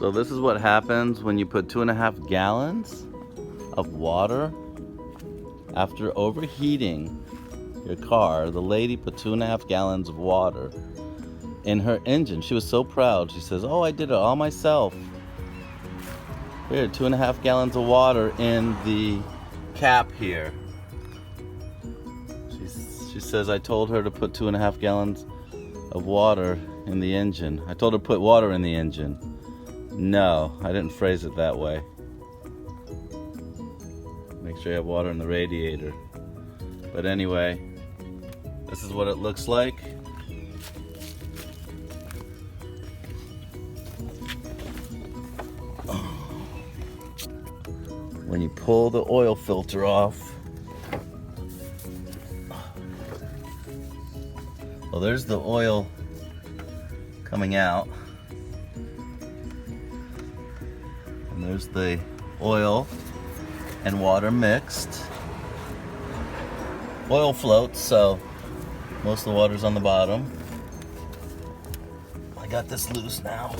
So this is what happens when you put 2.5 gallons of water after overheating your car. The lady put 2.5 gallons of water in her engine. She was so proud. She says, "Oh, I did it all myself." Here, 2.5 gallons of water in the cap here. She says I told her to put 2.5 gallons of water in the engine. I told her to put water in the engine. No, I didn't phrase it that way. Make sure you have water in the radiator. But anyway, this is what it looks like. When you pull the oil filter off. Well, there's the oil coming out. And there's the oil and water mixed. Oil floats, so most of the water's on the bottom. I got this loose now.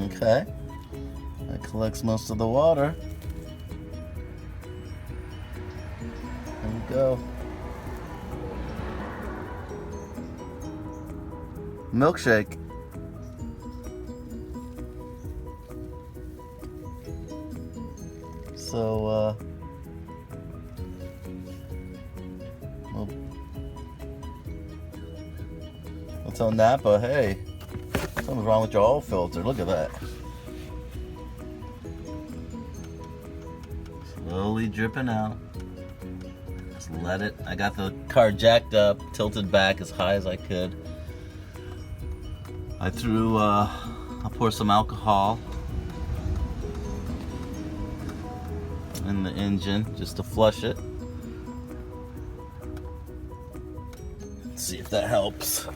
Okay, that collects most of the water. There you go. Milkshake. So, well, let's tell Napa, hey, something's wrong with your oil filter. Look at that. Slowly dripping out. Just let it. I got the car jacked up, tilted back as high as I could. I threw, I'll pour some alcohol in the engine just to flush it. Let's see if that helps.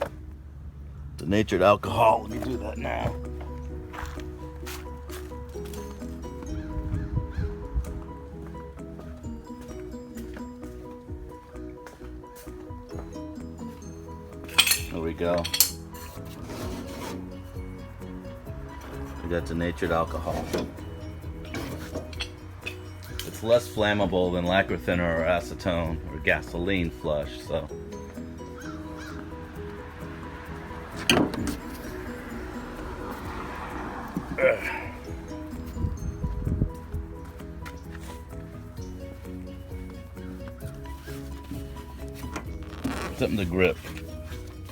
Denatured alcohol. Let me do that now. There we go. We got denatured alcohol. It's less flammable than lacquer thinner or acetone or gasoline flush, so. Something to grip.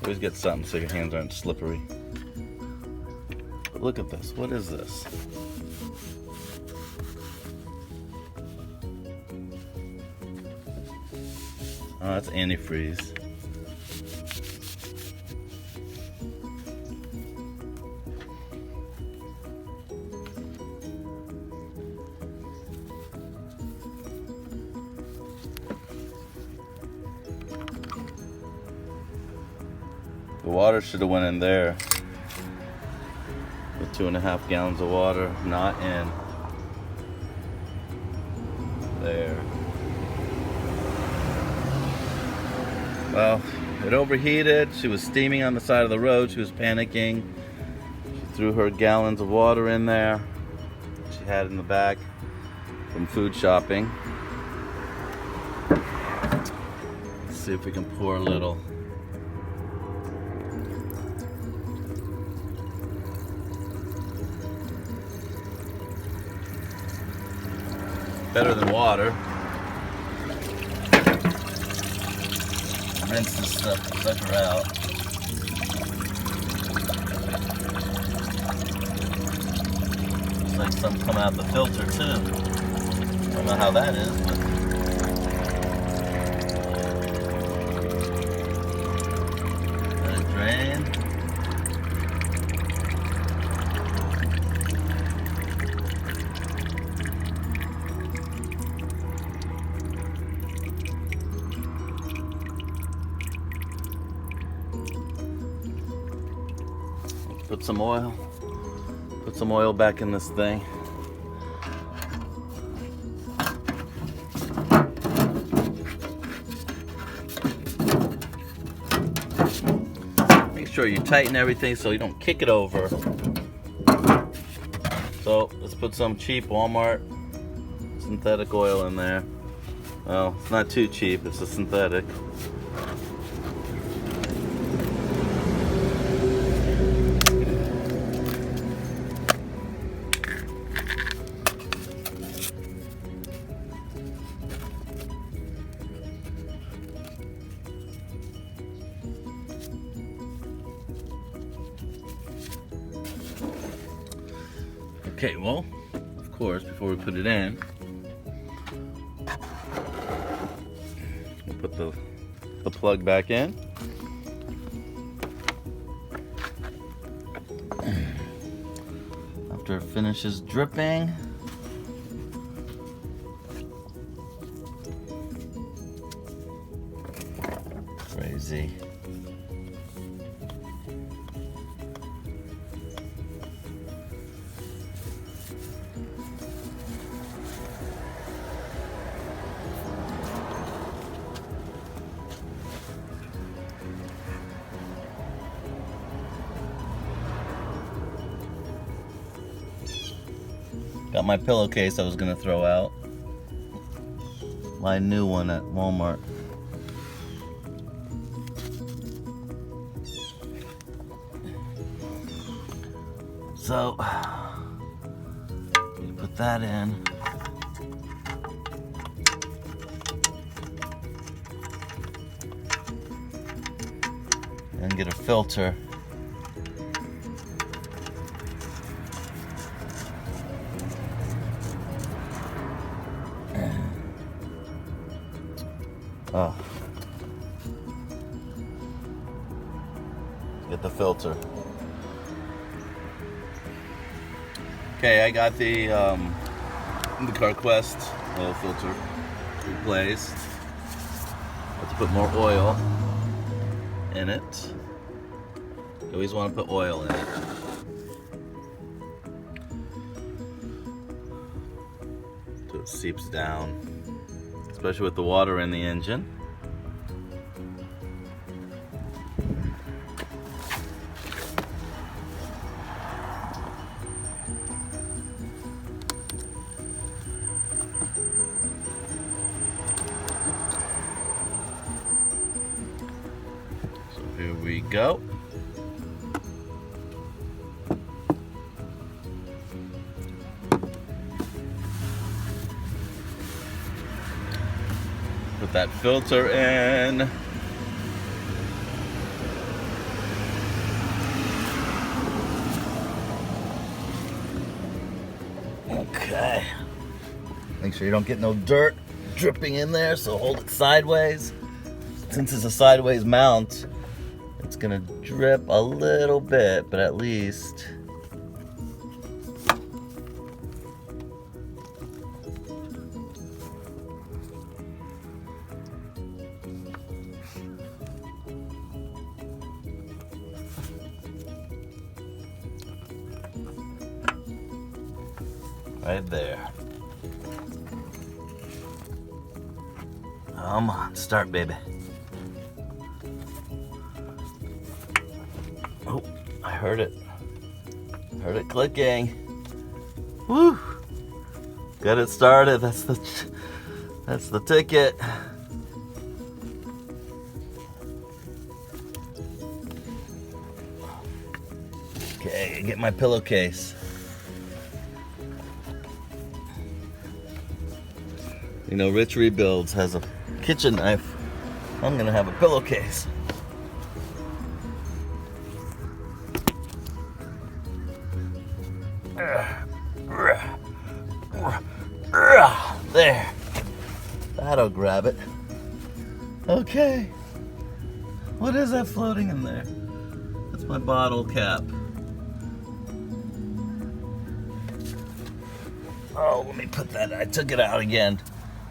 Always get something so your hands aren't slippery. But look at this. What is this? Oh, that's antifreeze. The water should have went in there. With 2.5 gallons of water, not in there. Well, it overheated. She was steaming on the side of the road. She was panicking. She threw her gallons of water in there. She had in the back from food shopping. Let's see if we can pour a little. Better than water. Rinse this stuff, sucker out. Looks like some come out the filter too. I don't know how that is, but let it drain. Put some oil, put Put some oil back in this thing. Make sure you tighten everything so you don't kick it over. So let's put some cheap Walmart synthetic oil in there. Well, it's not too cheap, it's a synthetic. Okay, well, of course, before we put it in, we'll put the plug back in. After it finishes dripping, crazy. Got my pillowcase I was gonna throw out. My new one at Walmart. So, you put that in. And get a filter. Oh. Get the filter. Okay, I got the CarQuest oil filter replaced. Let's put more oil in it. You always want to put oil in it. So it seeps down, especially with the water in the engine. So here we go. Put that filter in. Okay. Make sure you don't get no dirt dripping in there, so hold it sideways. Since it's a sideways mount, it's gonna drip a little bit, but at least right there. Come on, start, baby. Oh, I heard it. Heard it clicking. Woo! Got it started. That's the ticket. Okay, get my pillowcase. You know, Rich Rebuilds has a kitchen knife. I'm gonna have a pillowcase. There. That'll grab it. Okay. What is that floating in there? That's my bottle cap. Oh, let me put that. I took it out again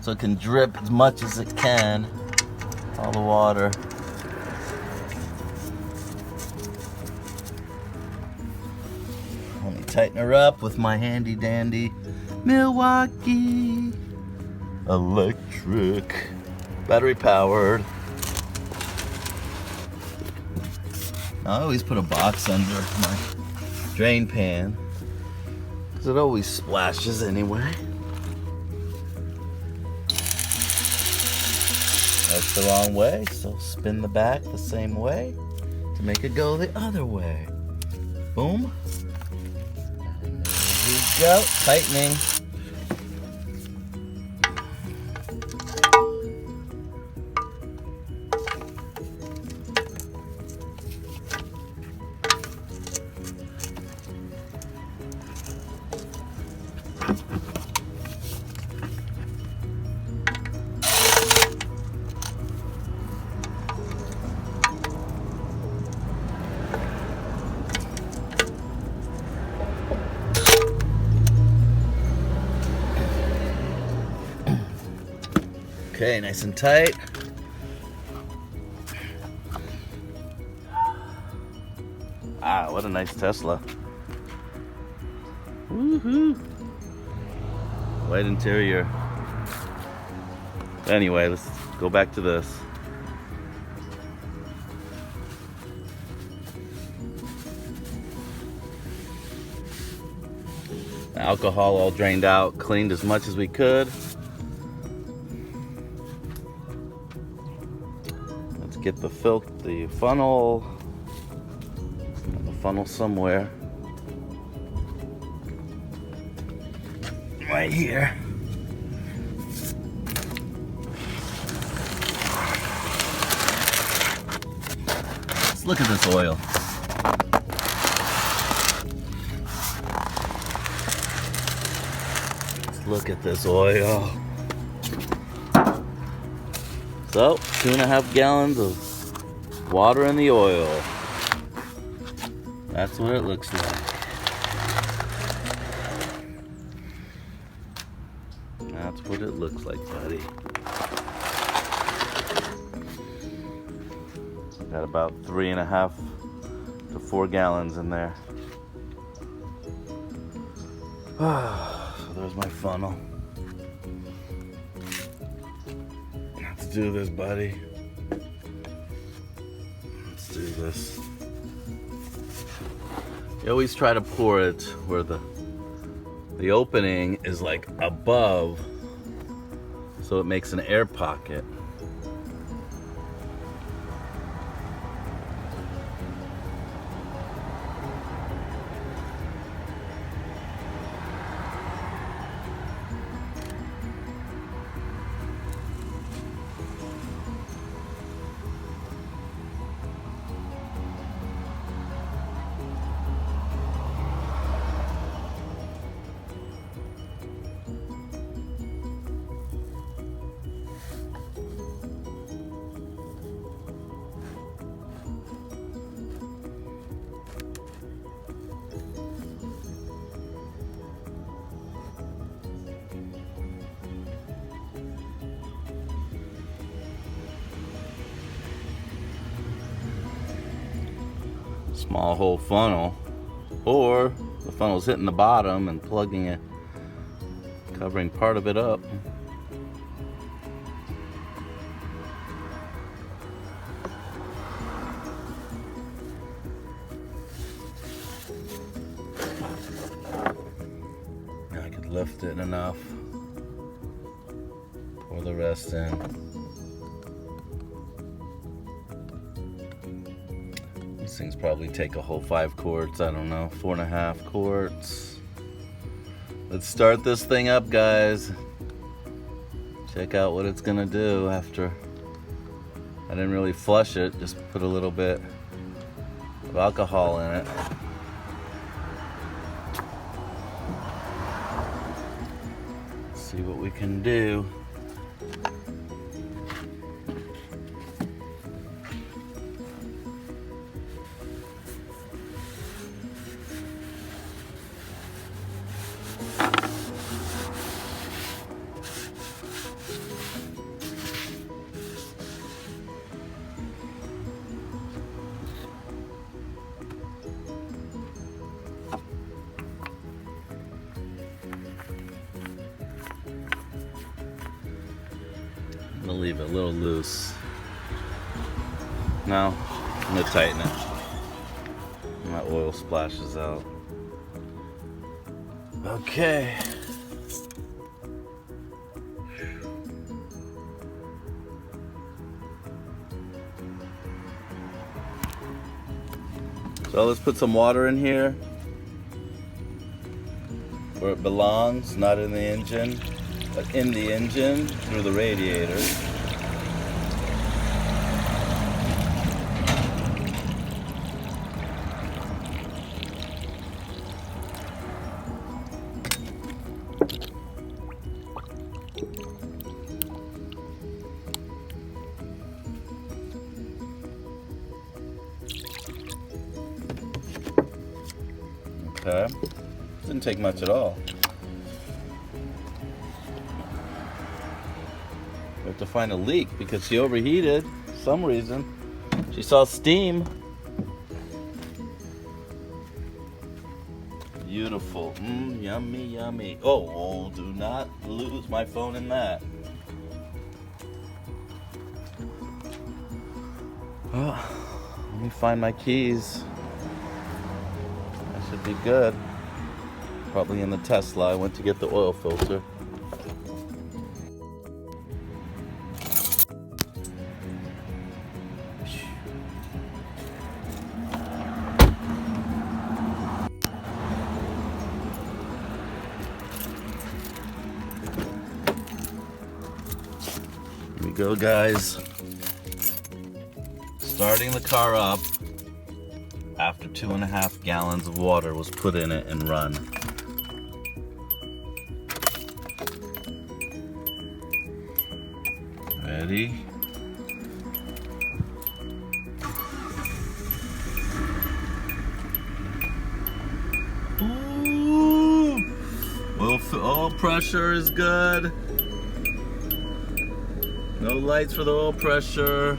so it can drip as much as it can. All the water. Let me tighten her up with my handy dandy Milwaukee electric, battery powered. I always put a box under my drain pan because it always splashes anyway. That's the wrong way, so spin the back the same way to make it go the other way. Boom. And there we go, tightening. Okay, nice and tight. Ah, what a nice Tesla. Woohoo! White interior. Anyway, let's go back to this. Alcohol all drained out, cleaned as much as we could. Let's get the funnel, somewhere. Right here. Let's look at this oil. Let's look at this oil. So, 2.5 gallons of water in the oil. That's what it looks like. That's what it looks like, buddy. Got about 3.5 to 4 gallons in there. So there's my funnel. Let's do this, buddy. Let's do this. You always try to pour it where the opening is like above, so it makes an air pocket. Small hole funnel, or the funnel's hitting the bottom and plugging it, covering part of it up. I could lift it enough, pour the rest in. These things probably take a whole 5 quarts, I don't know, 4.5 quarts. Let's start this thing up, guys. Check out what it's gonna do after. I didn't really flush it, just put a little bit of alcohol in it. Let's see what we can do. I'm gonna leave it a little loose. Now, I'm gonna tighten it. And that oil splashes out. Okay. So let's put some water in here where it belongs, not in the engine, but in the engine through the radiator. Okay, didn't take much at all. We have to find a leak because she overheated for some reason. She saw steam. Beautiful. Yummy, yummy. Oh, do not lose my phone in that. Well, let me find my keys. Should be good. Probably in the Tesla. I went to get the oil filter. Here we go, guys. Starting the car up after 2.5 gallons of water was put in it and run. Ready? Ooh! Oil pressure is good. No lights for the oil pressure.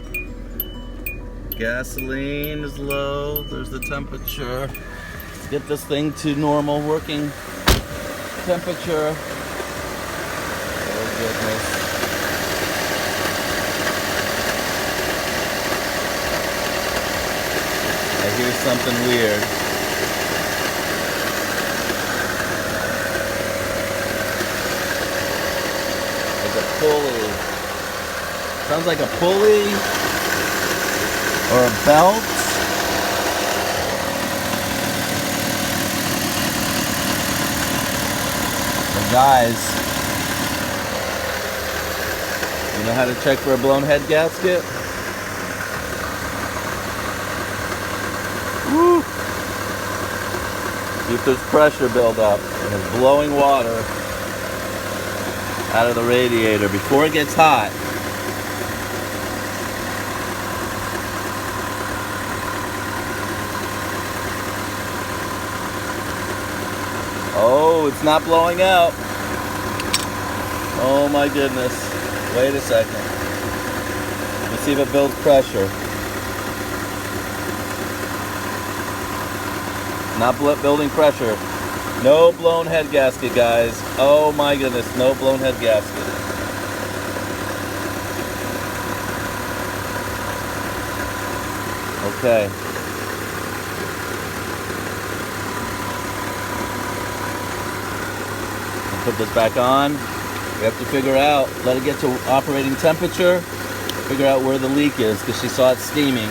Gasoline is low. There's the temperature. Let's get this thing to normal working temperature. Oh goodness. I hear something weird. Like a pulley. Sounds like a pulley. Or a belt. So guys, you know how to check for a blown head gasket? Woo! See if there's pressure buildup and it's blowing water out of the radiator before it gets hot. Oh, it's not blowing out. Oh my goodness. Wait a second. Let's see if it builds pressure. Not building pressure. No blown head gasket, guys. Oh my goodness, no blown head gasket. Okay. Put this back on. We have to figure out, let it get to operating temperature, figure out where the leak is because she saw it steaming.